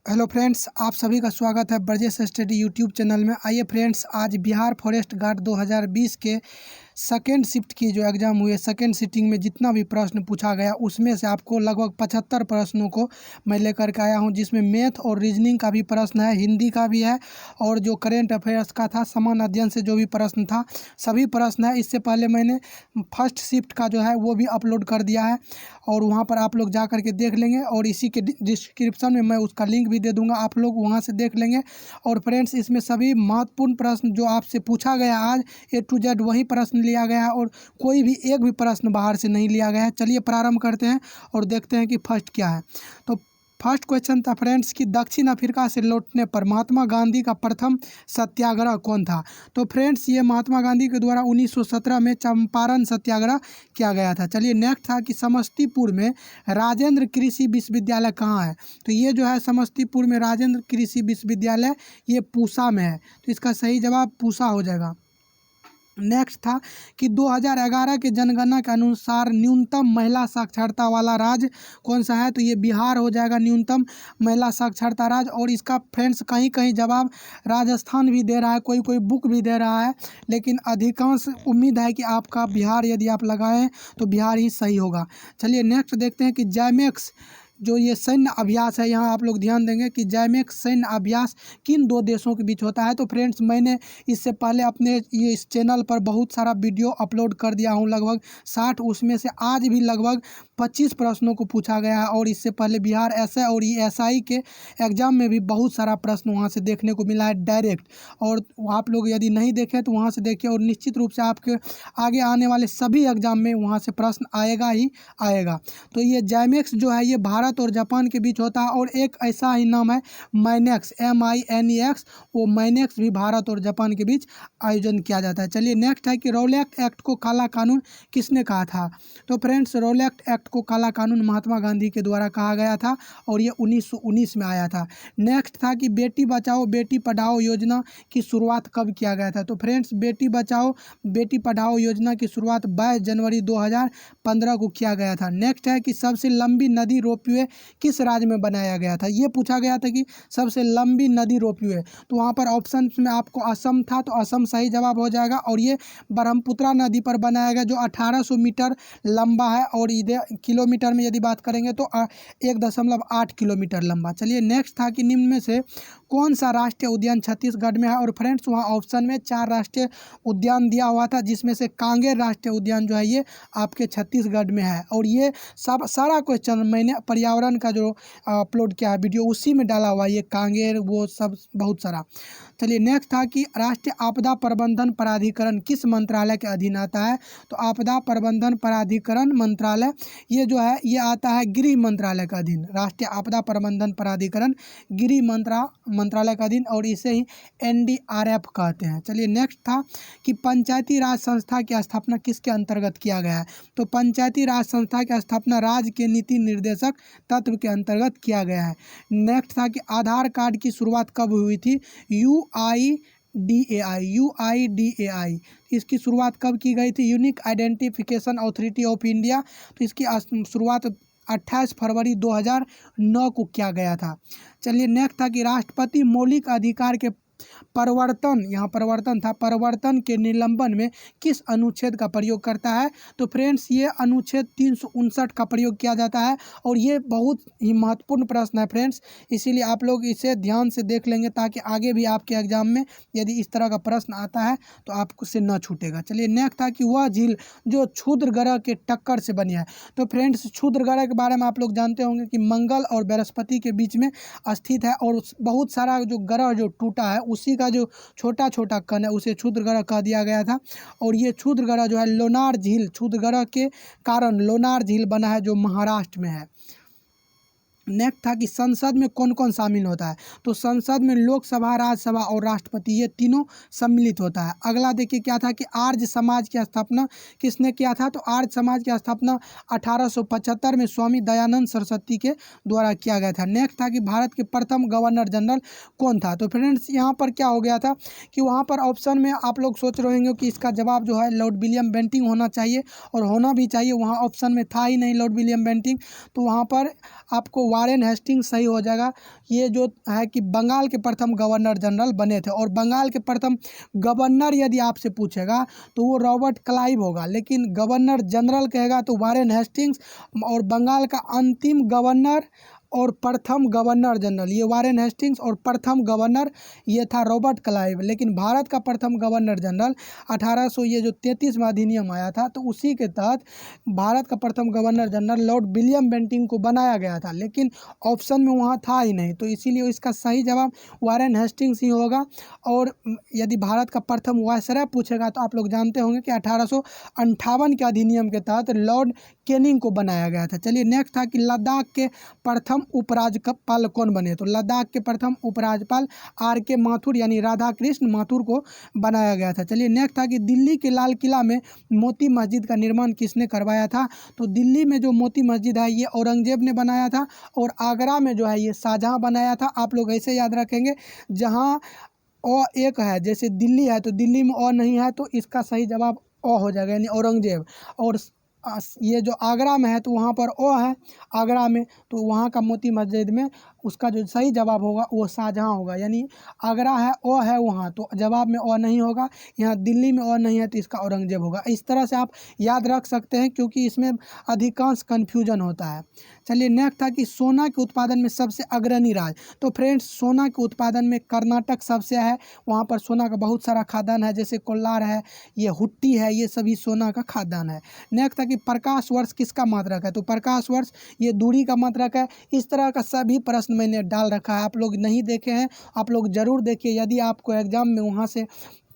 Hello friends, आप सभी का स्वागत है ब्रजेश स्टडी यूट्यूब चैनल में। आइए फ्रेंड्स, आज बिहार फॉरेस्ट गार्ड 2020 के सेकेंड शिफ्ट की जो एग्ज़ाम हुए, सेकेंड सिटिंग में जितना भी प्रश्न पूछा गया उसमें से आपको लगभग 75 प्रश्नों को मैं लेकर के आया हूं, जिसमें मैथ और रीजनिंग का भी प्रश्न है, हिंदी का भी है और जो करेंट अफेयर्स का था, सामान्य अध्ययन से जो भी प्रश्न था, सभी प्रश्न है। इससे पहले मैंने फर्स्ट शिफ्ट का जो है वो भी अपलोड कर दिया है और वहाँ पर आप लोग जा करके देख लेंगे और इसी के डिस्क्रिप्शन में मैं उसका लिंक भी दे दूँगा, आप लोग वहाँ से देख लेंगे। और फ्रेंड्स, इसमें सभी महत्वपूर्ण प्रश्न जो आपसे पूछा गया आज A to Z वही प्रश्न लिया गया है और कोई भी एक भी प्रश्न बाहर से नहीं लिया गया है। चलिए प्रारंभ करते हैं और देखते हैं कि फर्स्ट क्या है। तो फर्स्ट क्वेश्चन था फ्रेंड्स कि दक्षिण अफ्रीका से लौटने पर महात्मा गांधी का प्रथम सत्याग्रह कौन था। तो फ्रेंड्स, ये महात्मा गांधी के द्वारा 1917 में चंपारण सत्याग्रह किया गया था। चलिए नेक्स्ट था कि समस्तीपुर में राजेंद्र कृषि विश्वविद्यालय कहाँ है। तो ये जो है समस्तीपुर में राजेंद्र कृषि विश्वविद्यालय, ये पूसा में है। तो इसका सही जवाब पूसा हो जाएगा। नेक्स्ट था कि 2011 के जनगणना के अनुसार न्यूनतम महिला साक्षरता वाला राज्य कौन सा है। तो ये बिहार हो जाएगा न्यूनतम महिला साक्षरता राज्य। और इसका फ्रेंड्स कहीं कहीं जवाब राजस्थान भी दे रहा है, कोई कोई बुक भी दे रहा है, लेकिन अधिकांश उम्मीद है कि आपका बिहार यदि आप लगाएं तो बिहार ही सही होगा। चलिए नेक्स्ट देखते हैं कि जैमेक्स जो ये सैन्य अभ्यास है, यहाँ आप लोग ध्यान देंगे कि जैमेक्स सैन्य अभ्यास किन दो देशों के बीच होता है। तो फ्रेंड्स, मैंने इससे पहले अपने ये इस चैनल पर बहुत सारा वीडियो अपलोड कर दिया हूँ, लगभग 60। उसमें से आज भी लगभग 25 प्रश्नों को पूछा गया है और इससे पहले बिहार एसआई और एसआई के एग्ज़ाम में भी बहुत सारा प्रश्न वहाँ से देखने को मिला है डायरेक्ट। और आप लोग यदि नहीं देखें तो वहाँ से देखिए और निश्चित रूप से आपके आगे आने वाले सभी एग्ज़ाम में वहाँ से प्रश्न आएगा ही आएगा। तो ये जैमेक्स जो है ये भारत और जापान के बीच होता है और एक ऐसा ही नाम है माइनेक्स, MINEX, वो माइनेक्स भी भारत और जापान के बीच आयोजन किया जाता है। चलिए नेक्स्ट है कि रौलैक्ट एक्ट को काला कानून किसने कहा था। तो फ्रेंड्स, रौलैक्ट एक्ट को काला कानून महात्मा गांधी के द्वारा कहा गया था और ये 1919 में आया था। नेक्स्ट था कि बेटी बचाओ बेटी पढ़ाओ योजना की शुरुआत कब किया गया था। तो फ्रेंड्स, बेटी बचाओ बेटी पढ़ाओ योजना की शुरुआत 22 जनवरी 2015 को किया गया था। नेक्स्ट है कि सबसे लंबी नदी रोपवे किस राज्य में बनाया गया था। ये पूछा गया था कि सबसे लंबी नदी रोपवे, तो वहाँ पर ऑप्शन में आपको असम था, तो असम सही जवाब हो जाएगा। और ये ब्रह्मपुत्रा नदी पर बनाया गया जो 1800 मीटर लंबा है और इधर किलोमीटर में यदि बात करेंगे तो 1.8 किलोमीटर लंबा। चलिए नेक्स्ट था कि निम्न में से कौन सा राष्ट्रीय उद्यान छत्तीसगढ़ में है। और फ्रेंड्स, वहाँ ऑप्शन में 4 राष्ट्रीय उद्यान दिया हुआ था, जिसमें से कांगेर राष्ट्रीय उद्यान जो है ये आपके छत्तीसगढ़ में है। और ये सब सारा क्वेश्चन मैंने पर्यावरण का जो अपलोड किया है वीडियो उसी में डाला हुआ है, ये कांगेर वो सब बहुत सारा। चलिए नेक्स्ट था कि राष्ट्रीय आपदा प्रबंधन प्राधिकरण किस मंत्रालय के अधीन आता है। तो आपदा प्रबंधन प्राधिकरण मंत्रालय ये जो है ये आता है गृह मंत्रालय का अधीन। राष्ट्रीय आपदा प्रबंधन प्राधिकरण गृह मंत्रालय का अधीन और इसे ही NDRF कहते हैं। चलिए नेक्स्ट था कि पंचायती राज संस्था की स्थापना किसके अंतर्गत किया गया है। तो पंचायती राज संस्था की स्थापना राज्य के नीति निर्देशक तत्व के अंतर्गत किया गया है। नेक्स्ट था कि आधार कार्ड की शुरुआत कब हुई थी। UIDAI इसकी शुरुआत कब की गई थी। Unique identification authority of India, तो इसकी शुरुआत 28 फरवरी 2009 को किया गया था। चलिए नेक्स्ट था कि राष्ट्रपति मौलिक अधिकार के परिवर्तन, यहाँ परिवर्तन था, परिवर्तन के निलंबन में किस अनुच्छेद का प्रयोग करता है। तो फ्रेंड्स, ये अनुच्छेद 359 का प्रयोग किया जाता है और ये बहुत ही महत्वपूर्ण प्रश्न है फ्रेंड्स, इसीलिए आप लोग इसे ध्यान से देख लेंगे ताकि आगे भी आपके एग्जाम में यदि इस तरह का प्रश्न आता है तो आपको से न छूटेगा। चलिए नेक्स्ट था कि वह झील जो क्षुद्र ग्रह के टक्कर से बनी है। तो फ्रेंड्स, क्षुद्र ग्रह के बारे में आप लोग जानते होंगे कि मंगल और बृहस्पति के बीच में स्थित है और बहुत सारा जो ग्रह जो टूटा है उसी का जो छोटा छोटा कण है उसे क्षुद्र ग्रह कह दिया गया था। और ये क्षुद्र ग्रह जो है लोनार झील, क्षुद्र ग्रह के कारण लोनार झील बना है जो महाराष्ट्र में है। नेक्स्ट था कि संसद में कौन कौन शामिल होता है। तो संसद में लोकसभा, राज्यसभा और राष्ट्रपति ये तीनों सम्मिलित होता है। अगला देखिए क्या था कि आर्य समाज की स्थापना किसने किया था। तो आर्य समाज की स्थापना 1875 में स्वामी दयानंद सरस्वती के द्वारा किया गया था। नेक्स्ट था कि भारत के प्रथम गवर्नर जनरल कौन था। तो फ्रेंड्स, यहाँ पर क्या हो गया था कि वहाँ पर ऑप्शन में आप लोग सोच रहे होंगे कि इसका जवाब जो है लॉर्ड विलियम बेंटिंक होना चाहिए और होना भी चाहिए, वहाँ ऑप्शन में था ही नहीं लॉर्ड विलियम बेंटिंक। तो वहाँ पर आपको वारेन हेस्टिंग्स सही हो जाएगा। ये जो है कि बंगाल के प्रथम गवर्नर जनरल बने थे, और बंगाल के प्रथम गवर्नर यदि आपसे पूछेगा तो वो रॉबर्ट क्लाइव होगा, लेकिन गवर्नर जनरल कहेगा तो वारेन हेस्टिंग्स। और बंगाल का अंतिम गवर्नर और प्रथम गवर्नर जनरल ये वारेन हेस्टिंग्स, और प्रथम गवर्नर ये था रॉबर्ट क्लाइव। लेकिन भारत का प्रथम गवर्नर जनरल 1800 ये जो 33वां अधिनियम आया था तो उसी के तहत भारत का प्रथम governor general Lord William Bentinck को बनाया गया था, लेकिन ऑप्शन में वहाँ था ही नहीं, तो इसीलिए इसका सही जवाब वारेन हेस्टिंग्स ही होगा। और यदि भारत का प्रथम वायसराय पूछेगा तो आप लोग जानते होंगे कि 1858 के अधिनियम के तहत लॉर्ड कैनिंग को बनाया गया था। चलिए नेक्स्ट था कि लद्दाख के प्रथम उपराज्यपाल कौन बने, तो लद्दाख के प्रथम उपराज्यपाल RK माथुर यानी राधा कृष्ण माथुर को बनाया गया था। चलिए नेक्स्ट था कि दिल्ली के लाल किला में मोती मस्जिद का निर्माण किसने करवाया था, तो दिल्ली में जो मोती मस्जिद है ये औरंगजेब ने बनाया था, और आगरा में जो है ये शाहजहाँ बनाया था। आप लोग ऐसे याद रखेंगे, जहाँ अ एक है, जैसे दिल्ली है तो दिल्ली में अ नहीं है तो इसका सही जवाब अ हो जाएगा यानी औरंगजेब। और ये जो आगरा में है तो वहाँ पर अ है आगरा में, तो वहाँ का मोती मस्जिद में उसका जो सही जवाब होगा वो शाहजहाँ होगा। यानी आगरा है अ है वहाँ, तो जवाब में अ नहीं होगा। यहाँ दिल्ली में अ नहीं है तो इसका औरंगजेब होगा। इस तरह से आप याद रख सकते हैं क्योंकि इसमें अधिकांश कन्फ्यूजन होता है। चलिए नेक्स्ट था कि सोना के उत्पादन में सबसे अग्रणी राज्य, तो फ्रेंड्स सोना के उत्पादन में कर्नाटक सबसे है, वहाँ पर सोना का बहुत सारा खादान है, जैसे कोल्लार है, ये हुट्टी है, ये सभी सोना का खादान है। नेक्स्ट था कि प्रकाश वर्ष किसका मात्रक है, तो प्रकाश वर्ष ये दूरी का मात्रक है। इस तरह का सभी प्रश्न मैंने डाल रखा है, आप लोग नहीं देखे हैं आप लोग ज़रूर देखिए। यदि आपको एग्जाम में वहाँ से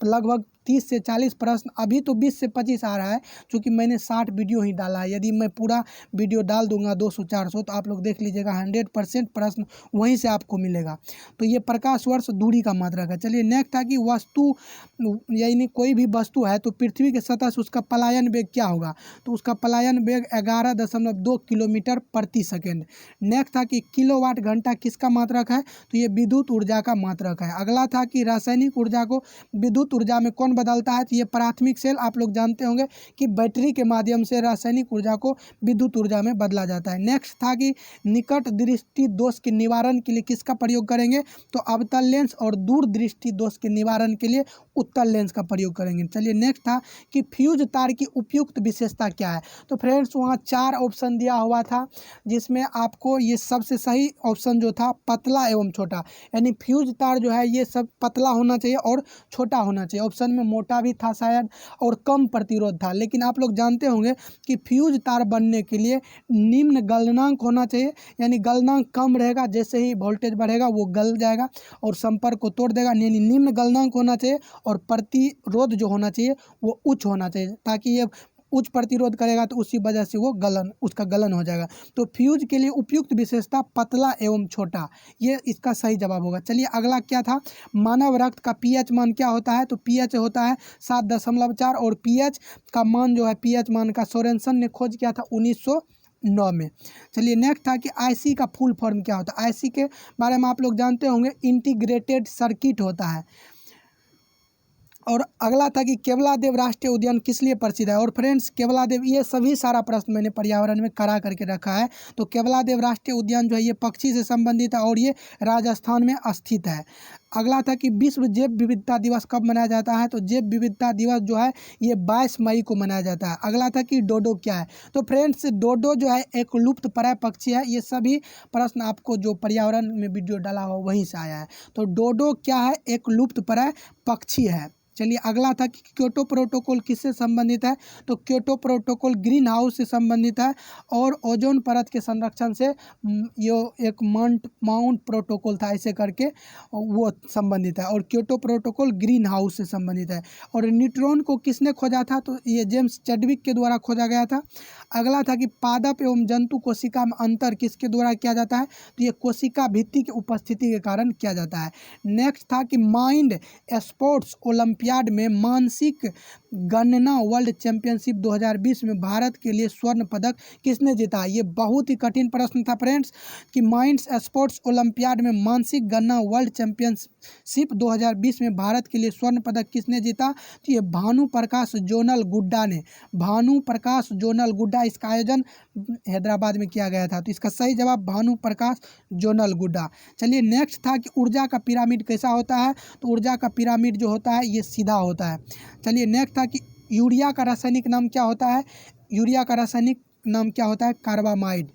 लगभग 30 से 40 प्रश्न, अभी तो 20 से 25 आ रहा है क्योंकि मैंने 60 वीडियो ही डाला है। यदि मैं पूरा वीडियो डाल दूंगा 200-400 तो आप लोग देख लीजिएगा 100% प्रश्न वहीं से आपको मिलेगा। तो ये प्रकाश वर्ष दूरी का मात्रक है। चलिए नेक्स्ट था कि वस्तु यानी कोई भी वस्तु है तो पृथ्वी के सतह से उसका पलायन वेग क्या होगा, तो उसका पलायन वेग 11.2 किलोमीटर प्रति सेकेंड। नेक्स्ट था कि किलोवाट घंटा किसका मात्रक है, तो ये विद्युत ऊर्जा का मात्रक है। अगला था कि रासायनिक ऊर्जा को विद्युत ऊर्जा में कौन बदलता है, तो ये प्राथमिक सेल। आप लोग जानते होंगे कि बैटरी के माध्यम से रासायनिक ऊर्जा को विद्युत ऊर्जा में बदला जाता है। नेक्स्ट था कि निकट दृष्टि दोष के निवारण के लिए किसका प्रयोग करेंगे, तो अवतल लेंस, और दूर दृष्टि दोष के निवारण के लिए उत्तल लेंस का प्रयोग करेंगे। चलिए नेक्स्ट था कि फ्यूज तार की उपयुक्त विशेषता क्या है, तो फ्रेंड्स वहाँ 4 ऑप्शन दिया हुआ था जिसमें आपको ये सबसे सही ऑप्शन जो था पतला एवं छोटा, यानी फ्यूज तार जो है ये सब पतला होना चाहिए और छोटा होना चाहिए। ऑप्शन में मोटा भी था शायद और कम प्रतिरोध था, लेकिन आप लोग जानते होंगे कि फ्यूज तार बनने के लिए निम्न गलनांक होना चाहिए, यानी गलनांक कम रहेगा, जैसे ही वोल्टेज बढ़ेगा वो गल जाएगा और संपर्क को तोड़ देगा। यानी निम्न गलनांक होना चाहिए और प्रतिरोध जो होना चाहिए वो उच्च होना चाहिए, ताकि ये उच्च प्रतिरोध करेगा तो उसी वजह से वो उसका गलन हो जाएगा। तो फ्यूज के लिए उपयुक्त विशेषता पतला एवं छोटा, ये इसका सही जवाब होगा। चलिए अगला क्या था, मानव रक्त का पीएच मान क्या होता है, तो पीएच होता है 7.4, और पीएच का मान जो है पीएच मान का सोरेनसन ने खोज किया था 1909 में। चलिए नेक्स्ट था कि आईसी का फुल फॉर्म क्या होता है। आईसी के बारे में आप लोग जानते होंगे, इंटीग्रेटेड सर्किट होता है। और अगला था कि केवलादेव राष्ट्रीय उद्यान किस लिए प्रसिद्ध है, और फ्रेंड्स केवलादेव, ये सभी सारा प्रश्न मैंने पर्यावरण में करा करके रखा है। तो केवलादेव राष्ट्रीय उद्यान जो है ये पक्षी से संबंधित है और ये राजस्थान में स्थित है। अगला था कि विश्व जैव विविधता दिवस कब मनाया जाता है, तो जैव विविधता दिवस जो है ये 22 मई को मनाया जाता है। अगला था कि डोडो क्या है, तो फ्रेंड्स डोडो जो है एक लुप्तप्राय पक्षी है। ये सभी प्रश्न आपको जो पर्यावरण में वीडियो डाला हुआ वहीं से आया है। तो डोडो क्या है, एक लुप्तप्राय पक्षी है। चलिए अगला था कि क्योटो प्रोटोकॉल किससे संबंधित है, तो क्योटो प्रोटोकॉल ग्रीन हाउस से संबंधित है और ओजोन परत के संरक्षण से ये एक माउंट प्रोटोकॉल था ऐसे करके वो संबंधित है, और क्योटो प्रोटोकॉल ग्रीन हाउस से संबंधित है। और न्यूट्रॉन को किसने खोजा था, तो ये जेम्स चैडविक के द्वारा खोजा गया था। अगला था कि पादप एवं जंतु कोशिका में अंतर किसके द्वारा किया जाता है, तो ये कोशिका भित्ति की उपस्थिति के कारण किया जाता है। नेक्स्ट था कि माइंड स्पोर्ट्स ओलंपिक ओलंपियाड में मानसिक गणना वर्ल्ड चैंपियनशिप 2020 में भारत के लिए स्वर्ण पदक किसने जीता? ये बहुत ही कठिन प्रश्न था फ्रेंड्स कि माइंड्स स्पोर्ट्स ओलंपियाड में मानसिक गणना वर्ल्ड चैंपियनशिप 2020 में भारत के लिए स्वर्ण पदक किसने जीता? तो ये भानु प्रकाश जोनल गुड्डा ने, भानु प्रकाश जोनल गुड्डा, इसका आयोजन हैदराबाद में किया गया था। तो इसका सही जवाब भानु प्रकाश जोनल गुड्डा। चलिए नेक्स्ट था कि ऊर्जा का पिरामिड कैसा होता है? तो ऊर्जा का पिरामिड जो होता है ये सीधा होता है। चलिए नेक्स्ट था कि यूरिया का रासायनिक नाम क्या होता है? यूरिया का रासायनिक नाम क्या होता है? कार्बामाइड।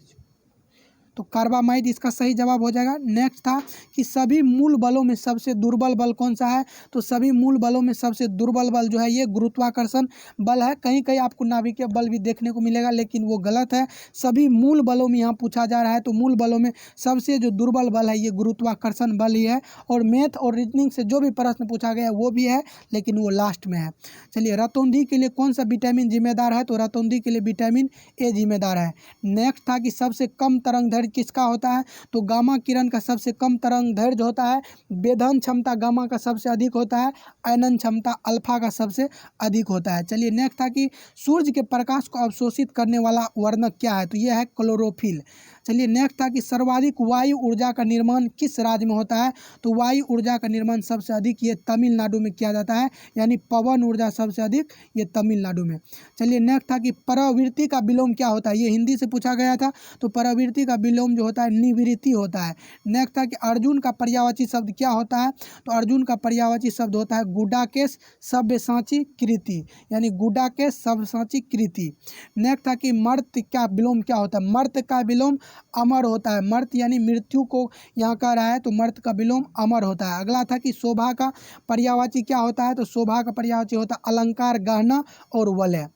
तो कार्बामाइड इसका सही जवाब हो जाएगा। नेक्स्ट था कि सभी मूल बलों में सबसे दुर्बल बल कौन सा है? तो सभी मूल बलों में सबसे दुर्बल बल जो है ये गुरुत्वाकर्षण बल है। कहीं कहीं आपको नाभिकीय बल भी देखने को मिलेगा, लेकिन वो गलत है। सभी मूल बलों में यहाँ पूछा जा रहा है, तो मूल बलों में सबसे जो दुर्बल बल है ये गुरुत्वाकर्षण बल ही है। और मैथ और रीजनिंग से जो भी प्रश्न पूछा गया है वो भी है, लेकिन वो लास्ट में है। चलिए रतौंधी के लिए कौन सा विटामिन जिम्मेदार है? तो रतौंधी के लिए विटामिन ए जिम्मेदार है। नेक्स्ट था कि सबसे कम तरंग किसका होता है? तो गामा किरण का सबसे कम तरंग दैर्घ्य होता है। वेधन क्षमता गामा का सबसे अधिक होता है। आयनन क्षमता अल्फा का सबसे अधिक होता है। चलिए नेक्स्ट था कि सूर्य के प्रकाश को अवशोषित करने वाला वर्णक क्या है? तो यह है क्लोरोफिल। चलिए नेक्स्ट था कि सर्वाधिक वायु ऊर्जा का निर्माण किस राज्य में होता है? तो वायु ऊर्जा का निर्माण सबसे अधिक ये तमिलनाडु में किया जाता है, यानी पवन ऊर्जा सबसे अधिक ये तमिलनाडु में। चलिए नेक्स्ट था कि प्रवृत्ति का विलोम क्या होता है? ये हिंदी से पूछा गया था। तो प्रवृत्ति का विलोम जो होता है निवृत्ति होता है। नेक्स्ट था कि अर्जुन का पर्यायवाची शब्द क्या होता है? तो अर्जुन का पर्यायवाची शब्द होता है गुडाकेश सव्यसाची कृति, यानी गुडाकेश सव्यसाची कृति। नेक्स्ट था कि मर्त का विलोम क्या होता है? मर्त का विलोम अमर होता है। मर्त यानी मृत्यु को यहाँ कह रहा है, तो मर्त का विलोम अमर होता है। अगला था कि शोभा का पर्यायवाची क्या होता है? तो शोभा का पर्यायवाची होता है अलंकार, गहना और वलय।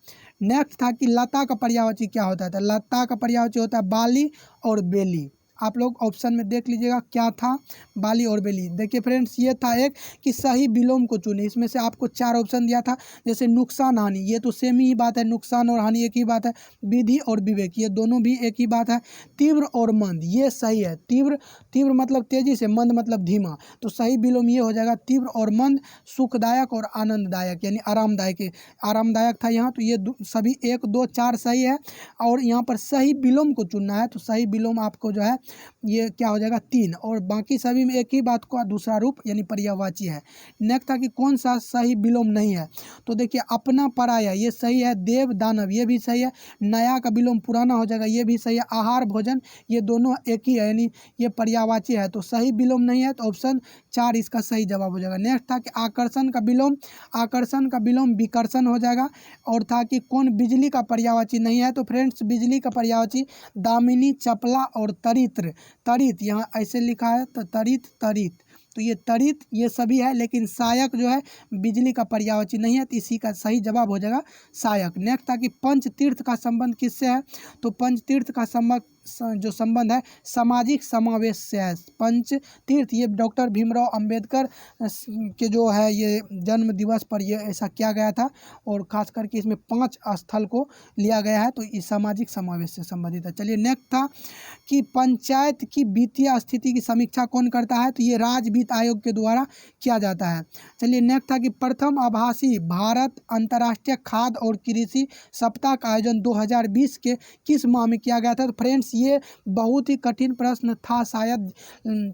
नेक्स्ट था कि लता का पर्यायवाची क्या होता है? तो लता का पर्यायवाची होता है बाली और बेली। आप लोग ऑप्शन में देख लीजिएगा क्या था, बाली और बेली। देखिए फ्रेंड्स ये था एक कि सही विलोम को चुने। इसमें से आपको 4 ऑप्शन दिया था, जैसे नुकसान हानि, ये तो सेम ही बात है, नुकसान और हानि एक ही बात है। विधि और विवेक ये दोनों भी एक ही बात है। तीव्र और मंद ये सही है। तीव्र मतलब तेजी से, मंद मतलब धीमा। तो सही विलोम ये हो जाएगा तीव्र और मंद। सुखदायक और आनंददायक यानी आरामदायक, आरामदायक था यहाँ। तो ये सभी 1 2 4 सही है। और यहाँ पर सही विलोम को चुनना है, तो सही विलोम आपको जो है ये क्या हो जाएगा 3, और बाकी सभी में एक ही बात का दूसरा रूप यानी पर्यायवाची है। नेक्स्ट था कि कौन सा सही विलोम नहीं है? तो देखिए अपना पराया ये सही है। देव दानव ये भी सही है। नया का विलोम पुराना हो जाएगा, ये भी सही है। आहार भोजन ये दोनों एक ही है, यानी ये पर्यायवाची है। तो सही विलोम नहीं है, तो ऑप्शन 4 इसका सही जवाब हो जाएगा। नेक्स्ट था कि आकर्षण का विलोम विकर्षण हो जाएगा। और था कि कौन बिजली का पर्यायवाची नहीं है? तो फ्रेंड्स बिजली का पर्यायवाची दामिनी, चपला और तरित्र। यहाँ ऐसे लिखा है, तो तरित। तो ये तरित ये सभी है, लेकिन सहायक जो है बिजली का पर्यायवाची नहीं है, तो इसी का सही जवाब हो जाएगा सहायक। नेक्स्ट था कि पंचतीर्थ का संबंध किससे है? तो पंचतीर्थ का जो संबंध है सामाजिक समावेश से है। पंचतीर्थ ये डॉक्टर भीमराव अंबेडकर के जो है ये जन्म दिवस पर ये ऐसा किया गया था, और खास करके इसमें 5 स्थल को लिया गया है, तो ये सामाजिक समावेश से संबंधित है। चलिए नेक्स्ट था कि पंचायत की वित्तीय स्थिति की समीक्षा कौन करता है? तो ये राज्य वित्त आयोग के द्वारा किया जाता है। चलिए नेक्स्ट था कि प्रथम आभासी भारत अंतर्राष्ट्रीय खाद्य और कृषि सप्ताह का आयोजन 2020 के किस माह में किया गया था? तो फ्रेंड्स ये बहुत ही कठिन प्रश्न था शायद,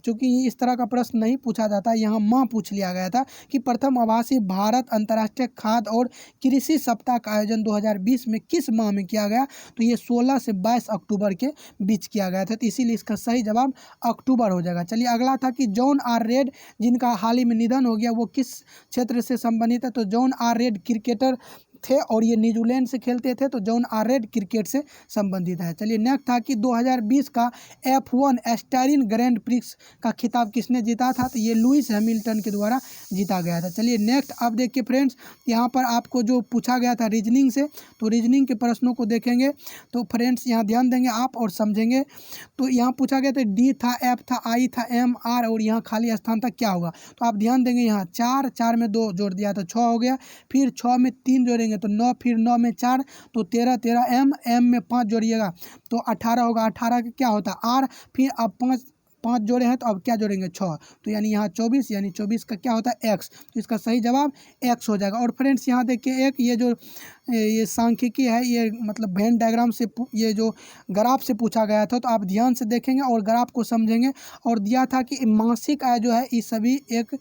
चूँकि इस तरह का प्रश्न नहीं पूछा जाता, यहाँ माह पूछ लिया गया था कि प्रथम आभासी भारत अंतर्राष्ट्रीय खाद्य और कृषि सप्ताह का आयोजन 2020 में किस माह में किया गया? तो ये 16 से 22 अक्टूबर के बीच किया गया था, तो इसीलिए इसका सही जवाब अक्टूबर हो जाएगा। चलिए अगला था कि जॉन आर रेड जिनका हाल ही में निधन हो गया वो किस क्षेत्र से संबंधित है? तो जॉन आर रेड क्रिकेटर थे और ये न्यूजीलैंड से खेलते थे, तो जॉन आर रेड क्रिकेट से संबंधित है। चलिए नेक्स्ट था कि 2020 का F1 एस्टारिन ग्रैंड प्रिक्स का खिताब किसने जीता था? तो ये लुइस हैमिल्टन के द्वारा जीता गया था। चलिए नेक्स्ट अब देखिए फ्रेंड्स, यहाँ पर आपको जो पूछा गया था रीजनिंग से, तो रीजनिंग के प्रश्नों को देखेंगे तो फ्रेंड्स यहाँ ध्यान देंगे आप और समझेंगे। तो यहाँ पूछा गया था D था, F था, I था, M, R और यहाँ खाली स्थान था, क्या होगा? तो आप ध्यान देंगे यहाँ 4 में 2 जोड़ दिया तो 6 हो गया, फिर 6 में 3 जोड़ेंगे तो 9, फिर 9 में 4 तो 13 M में 5 जोड़िएगा तो 18 होगा। 18 का क्या होता है R, फिर अब 5 5 जोड़े हैं तो अब क्या जोड़ेंगे 6, तो यानी यहाँ 24, यानी 24 का क्या होता है x, तो इसका सही जवाब x हो जाएगा। और फ्रेंड्स यहाँ देखिए एक ये सांख्यिकी है, ये मतलब वेन डायग्राम से ये जो ग्राफ से पूछा गया था, तो आप ध्यान से देखेंगे और ग्राफ को समझेंगे। और दिया था कि मासिक आय जो है ये सभी एक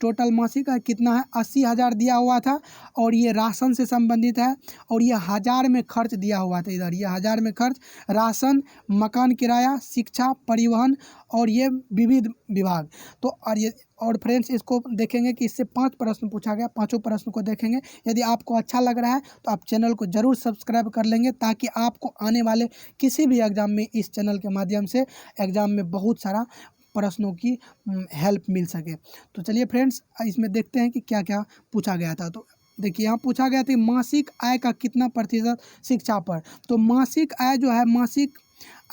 टोटल मासिक आय कितना है 80,000 दिया हुआ था, और ये राशन से संबंधित है, और ये हज़ार में खर्च दिया हुआ था। इधर ये हज़ार में खर्च, राशन, मकान किराया, शिक्षा, परिवहन और ये विविध विभाग। तो और फ्रेंड्स इसको देखेंगे कि इससे 5 प्रश्न पूछा गया, 5 प्रश्न को देखेंगे। यदि आपको अच्छा लग रहा है तो आप चैनल को ज़रूर सब्सक्राइब कर लेंगे, ताकि आपको आने वाले किसी भी एग्ज़ाम में इस चैनल के माध्यम से एग्ज़ाम में बहुत सारा प्रश्नों की हेल्प मिल सके। तो चलिए फ्रेंड्स इसमें देखते हैं कि क्या क्या पूछा गया था। तो देखिए यहाँ पूछा गया था मासिक आय का कितना प्रतिशत शिक्षा पर। तो मासिक आय जो है, मासिक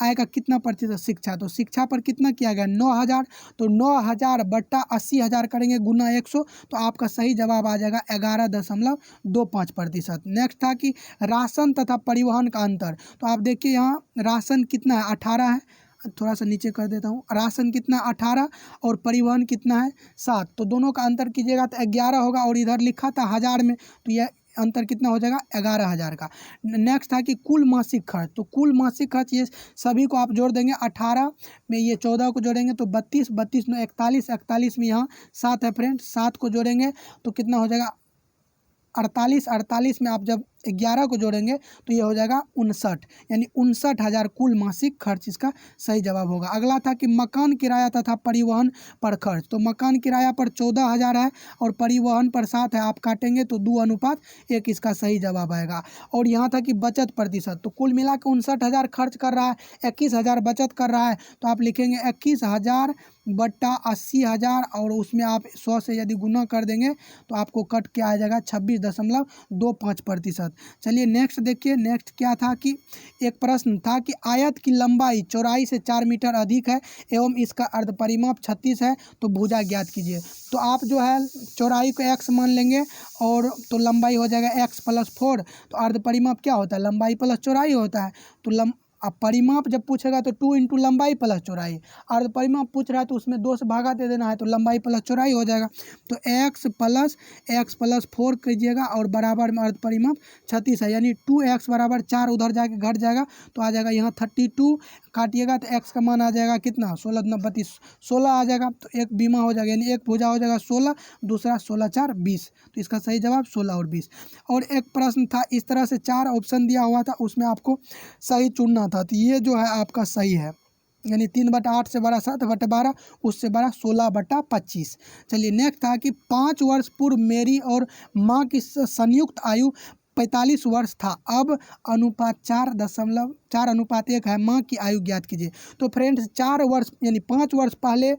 आय का कितना प्रतिशत शिक्षा, तो शिक्षा पर कितना किया गया 9,000, तो 9,000 बट्टा 80,000 करेंगे गुना 100, तो आपका सही जवाब आ जाएगा 11.25%। नेक्स्ट था कि राशन तथा परिवहन का अंतर। तो आप देखिए यहाँ राशन कितना है 18 है, थोड़ा सा नीचे कर देता हूँ, राशन कितना 18 और परिवहन कितना है 7, तो दोनों का अंतर कीजिएगा तो 11 होगा, और इधर लिखा था हज़ार में, तो यह अंतर कितना हो जाएगा 11,000 का। नेक्स्ट था कि कुल मासिक खर्च। तो कुल मासिक खर्च ये सभी को आप जोड़ देंगे, 18 में ये 14 को जोड़ेंगे तो 32, 32 में 41, 41 में यहाँ 7 है फ्रेंड, 7 को जोड़ेंगे तो कितना हो जाएगा 48, 48 में आप जब 11 को जोड़ेंगे तो ये हो जाएगा 59, यानी 59,000 कुल मासिक खर्च इसका सही जवाब होगा। अगला था कि मकान किराया तथा परिवहन पर खर्च। तो मकान किराया पर 14,000 है और परिवहन पर 7 है, आप काटेंगे तो 2:1 इसका सही जवाब आएगा। और यहाँ था कि बचत प्रतिशत। तो कुल मिला के 59,000 खर्च कर रहा है, 21,000 बचत कर रहा है, तो आप लिखेंगे 21,000 बट्टा 80,000, और उसमें आप 100 से यदि गुना कर देंगे तो आपको कट के आ जाएगा 26.25%। चलिए नेक्स्ट देखिए, नेक्स्ट क्या था कि एक प्रश्न था कि आयत की लंबाई चौड़ाई से 4 मीटर अधिक है एवं इसका अर्धपरिमाप 36 है, तो भुजा ज्ञात कीजिए। तो आप जो है चौड़ाई को x मान लेंगे, और तो लंबाई हो जाएगा x + 4, तो अर्धपरिमाप क्या होता है लंबाई प्लस चौड़ाई होता है। तो अब परिमाप जब पूछेगा तो 2 × लंबाई प्लस चौड़ाई, अर्ध परिमाप पूछ रहा है तो उसमें 2 से भागा दे देना है, तो लंबाई प्लस चौड़ाई हो जाएगा। तो x + 4 कीजिएगा और बराबर में अर्ध परिमाप 36 है, यानी 2x = 4, उधर जाके घट जाएगा तो आ जाएगा यहाँ 32, काटिएगा तो x का मान आ जाएगा कितना 16 × 32, 16 आ जाएगा, तो एक बीमा हो जाएगा, यानी एक भुजा हो जाएगा 16, दूसरा 16 × 4 = 20, तो इसका सही जवाब 16 और 20। और एक प्रश्न था इस तरह से 4 ऑप्शन दिया हुआ था, उसमें आपको सही चुनना था, तो ये जो है आपका सही है, यानी 3/8 से बड़ा 7/12, उससे बड़ा 16/25। चलिए नेक्स्ट था कि 5 वर्ष पूर्व मेरी और माँ की संयुक्त आयु 45 वर्ष था, अब अनुपात 4:1 है, माँ की आयु ज्ञात कीजिए। तो फ्रेंड्स 4 वर्ष यानी 5 वर्ष पहले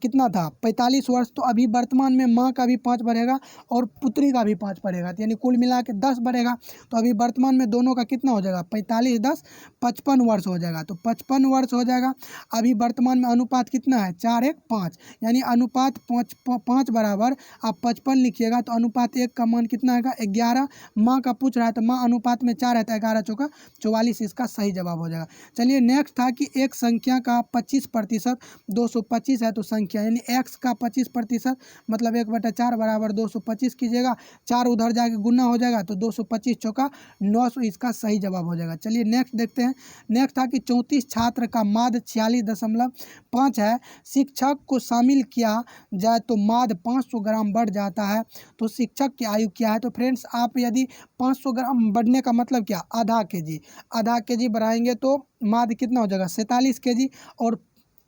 कितना था 45 वर्ष, तो अभी वर्तमान में माँ का भी 5 बढ़ेगा और पुत्री का भी 5 बढ़ेगा, तो यानी कुल मिला के 10 बढ़ेगा। तो अभी वर्तमान में दोनों का कितना हो जाएगा 45 10 55 वर्ष हो जाएगा, तो 55 वर्ष हो जाएगा। अभी वर्तमान में अनुपात कितना है 4:1:5, यानी अनुपात 5 बराबर आप 55 लिखिएगा, तो अनुपात 1 का मान कितना आएगा 11। माँ का पूछ रहा है तो माँ अनुपात में 4 है, तो 11 × 4 = 44, इसका सही जवाब हो जाएगा। चलिए नेक्स्ट था कि एक संख्या का 25% 225 है, तो संख्या यानी x का 25% मतलब 1/4 बराबर 225 कीजिएगा, 4 उधर जाके गुना हो जाएगा तो 225 × 4 = 900, इसका सही जवाब हो जाएगा। चलिए नेक्स्ट देखते हैं। नेक्स्ट था कि 34 छात्र का माध्य 46.5 है, शिक्षक को शामिल किया जाए तो माध्य 500 ग्राम बढ़ जाता है, तो शिक्षक की आयु क्या है। तो फ्रेंड्स आप यदि 500 ग्राम बढ़ने का मतलब क्या आधा केजी बढ़ाएंगे तो माध्य कितना हो जाएगा 47 केजी, और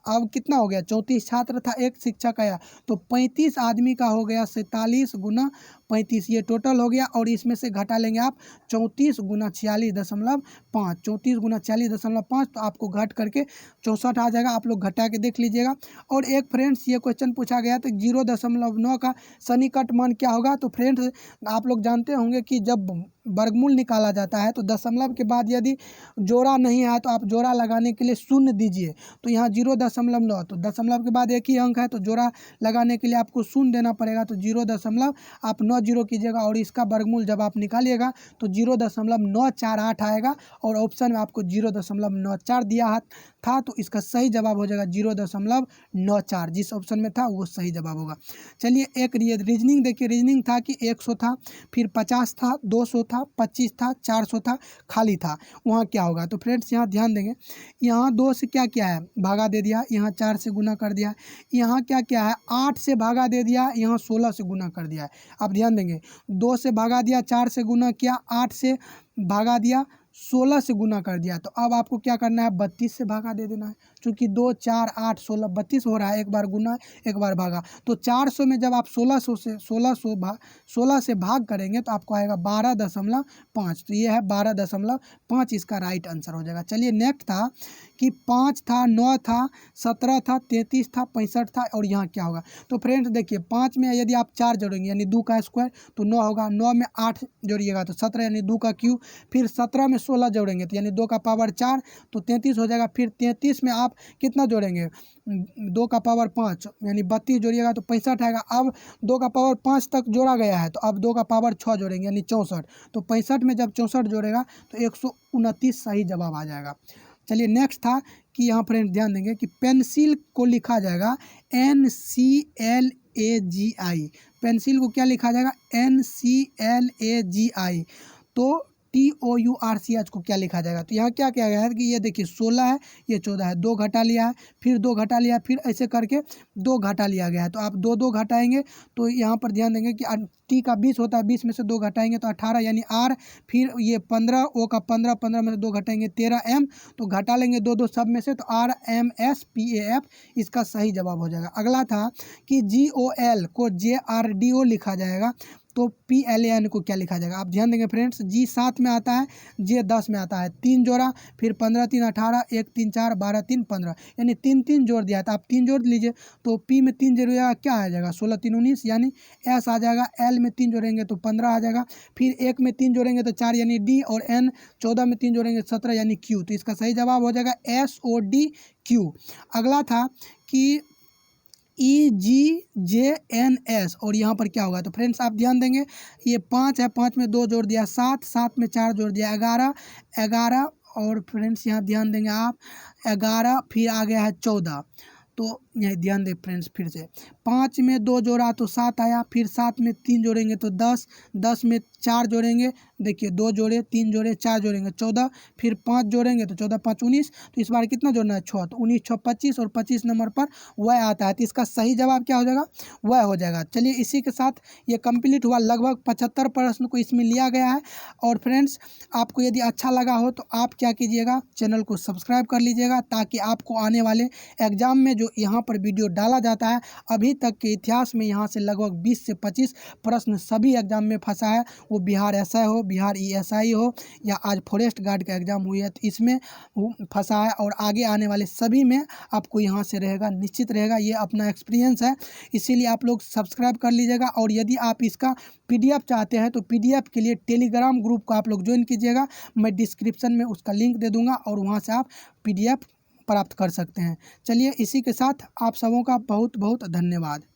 अब कितना हो गया 34 छात्र था, एक शिक्षक आया, तो 35 आदमी का हो गया 47 × 35, ये टोटल हो गया। और इसमें से घटा लेंगे आप 34 × 46.5, 34 × 46.5, तो आपको घट करके 64 आ जाएगा, आप लोग घटा के देख लीजिएगा। और एक फ्रेंड्स ये क्वेश्चन पूछा गया तो 0.9 का सन्निकट मान क्या होगा। तो फ्रेंड्स आप लोग जानते होंगे कि जब वर्गमूल निकाला जाता है तो दशमलव के बाद यदि जोड़ा नहीं आया तो आप जोड़ा लगाने के लिए शून्य दीजिए। तो यहाँ 0.9, तो दशमलव के बाद एक ही अंक है तो जोड़ा लगाने के लिए आपको शून्य देना पड़ेगा। तो 0.90 कीजिएगा और इसका वर्गमूल जब आप निकालिएगा तो 0.948 आएगा और ऑप्शन में आपको 0.94 दिया था तो इसका सही जवाब हो जाएगा 0.94। जिस ऑप्शन में था वो सही जवाब होगा। चलिए एक रीजनिंग देखिए। रीजनिंग था कि 100 था, फिर 50 था, 200 था, 25 था, 400 था, खाली था, वहाँ क्या होगा। तो फ्रेंड्स यहाँ ध्यान देंगे, यहाँ 2 से क्या क्या है भागा दे दिया, यहाँ 4 से गुना कर दिया, यहाँ क्या क्या है 8 से भागा दे दिया, यहाँ 16 से गुना कर दिया है। अब ध्यान देंगे 2 से भागा दिया, 4 से गुना किया, 8 से भागा दिया, 16 से गुना कर दिया। तो अब आपको क्या करना है 32 से भागा दे देना है, क्योंकि 2 4 8 16 32 हो रहा है, एक बार गुना एक बार भागा। तो 400 में जब आप 16 से भाग करेंगे तो आपको आएगा 12.5। तो ये है 12.5, इसका राइट आंसर हो जाएगा। चलिए नेक्स्ट था कि 5 था, 9 था, 17 था, 33 था, 65 था और यहाँ क्या होगा। तो फ्रेंड्स देखिए 5 में यदि आप 4 जोड़ेंगे यानी 2 का स्क्वायर तो 9 होगा, 9 में 8 जोड़िएगा तो 17 यानी 2 का क्यूब, फिर 17 में 16 जोड़ेंगे तो यानी 2 का पावर 4 तो 33 हो जाएगा। फिर 33 में आप कितना जोड़ेंगे 2 का पावर 5 यानी 32 जोड़िएगा तो 65 आएगा। अब 2 का पावर 5 तक जोड़ा गया है तो अब 2 का पावर 6 जोड़ेंगे यानी 64। तो 65 में जब 64 जोड़ेगा तो 129 सही जवाब आ जाएगा। चलिए नेक्स्ट था कि यहाँ फ्रेंड्स ध्यान देंगे कि पेंसिल को लिखा जाएगा NCLAGI। पेंसिल को क्या लिखा जाएगा NCLAGI। तो TOURCH को क्या लिखा जाएगा। तो यहाँ क्या किया गया है कि ये देखिए 16 है, ये 14 है, 2 घटा लिया है, फिर 2 घटा लिया, फिर ऐसे करके 2 घटा लिया गया है। तो आप 2 2 घटाएंगे तो यहाँ पर ध्यान देंगे कि T का 20 होता है, 20 में से 2 घटाएंगे तो 18 यानी R, फिर ये 15, O का 15, 15 में से 2 घटाएंगे 13 M, तो घटा लेंगे 2 2 सब में से तो RMSPAF इसका सही जवाब हो जाएगा। अगला था कि GOL को JRDO लिखा जाएगा तो PLAN को क्या लिखा जाएगा। आप ध्यान देंगे फ्रेंड्स, G 7 में आता है, J 10 में आता है, 3 जोड़ा, फिर 15 3 18, 1 3 4, 12 3 15 यानी 3 3 जोड़ दिया था। आप 3 जोड़ लीजिए तो P में 3 जोड़िएगा क्या आ जाएगा 16 3 19 यानी S आ जाएगा। L में 3 जोड़ेंगे तो 15 आ जाएगा, फिर 1 में 3 जोड़ेंगे तो 4 यानी D, और N 14 में 3 जोड़ेंगे 17 यानी Q। तो इसका सही जवाब हो जाएगा SODQ। अगला था कि EGJNS और यहाँ पर क्या होगा। तो फ्रेंड्स आप ध्यान देंगे ये 5 है, 5 में 2 जोड़ दिया 7, 7 में 4 जोड़ दिया 11, 11 और फ्रेंड्स यहाँ ध्यान देंगे आप 11, फिर आ गया है 14। तो यही ध्यान दें फ्रेंड्स, फिर से 5 में 2 जोड़ा तो 7 आया, फिर 7 में 3 जोड़ेंगे तो 10, 10 में 4 जोड़ेंगे, देखिए 2 जोड़े 3 जोड़े 4 जोड़ेंगे 14, फिर 5 जोड़ेंगे तो 14 5 19, तो इस बार कितना जोड़ना है 6, तो 19 6 25 और 25 नंबर पर वह आता है। तो इसका सही जवाब क्या हो जाएगा वह हो जाएगा। चलिए इसी के साथ ये कंप्लीट हुआ, लगभग 75 प्रश्न को इसमें लिया गया है। और फ्रेंड्स आपको यदि अच्छा लगा हो तो आप क्या कीजिएगा चैनल को सब्सक्राइब कर लीजिएगा, ताकि आपको आने वाले एग्जाम में जो यहाँ पर वीडियो डाला जाता है, अभी तक के इतिहास में यहाँ से लगभग 20 से 25 प्रश्न सभी एग्जाम में फंसा है, वो बिहार SI हो, बिहार ESI हो या आज फॉरेस्ट गार्ड का एग्जाम हुई है तो इसमें फंसा है, और आगे आने वाले सभी में आपको यहाँ से रहेगा, निश्चित रहेगा। ये अपना एक्सपीरियंस है, इसीलिए आप लोग सब्सक्राइब कर लीजिएगा। और यदि आप इसका PDF चाहते हैं तो PDF के लिए टेलीग्राम ग्रुप को आप लोग ज्वाइन कीजिएगा, मैं डिस्क्रिप्शन में उसका लिंक दे दूँगा और वहाँ से आप PDF प्राप्त कर सकते हैं। चलिए इसी के साथ आप सबों का बहुत बहुत धन्यवाद।